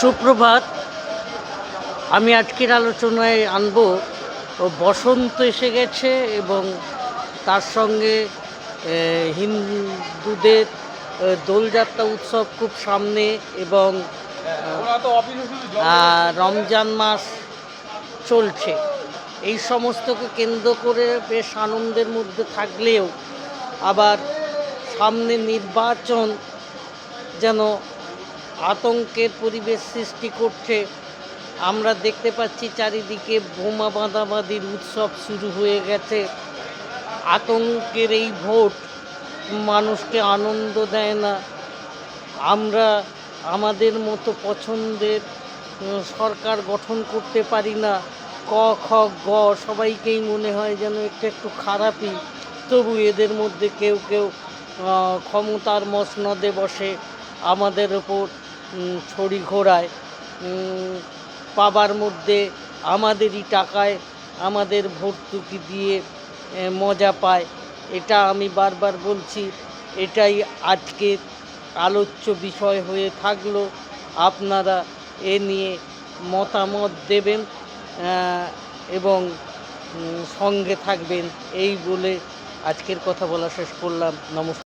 সুপ্রভাত। আমি আজকের আলোচনায় আনব বসন্ত এসে গেছে এবং তার সঙ্গে হিন্দুদের দোলযাত্রা উৎসব খুব সামনে এবং রমজান মাস চলছে। এই সমস্তকে কেন্দ্র করে বেশ আনন্দের মধ্যে থাকলেও আবার সামনে নির্বাচন যেন আতঙ্কের পরিবেশ সৃষ্টি করছে। আমরা দেখতে পাচ্ছি চারিদিকে বোমা বাঁধাবাঁধির উৎসব শুরু হয়ে গেছে। আতঙ্কের এই ভোট মানুষকে আনন্দ দেয় না। আমরা আমাদের মতো পছন্দের সরকার গঠন করতে পারি না। ক খ গ সবাইকেই মনে হয় যেন একটু খারাপই। তবু এদের মধ্যে কেউ কেউ ক্ষমতার মসনদে বসে আমাদের ওপর ছড়ি ঘোরায়। পাবার মধ্যে আমাদেরই টাকায় আমাদের ভর্তুকি দিয়ে মজা পায়। এটা আমি বারবার বলছি, এটাই আজকের আলোচ্য বিষয় হয়ে থাকলো। আপনারা এ নিয়ে মতামত দেবেন এবং সঙ্গে থাকবেন, এই বলে আজকের কথা বলা শেষ করলাম। নমস্কার।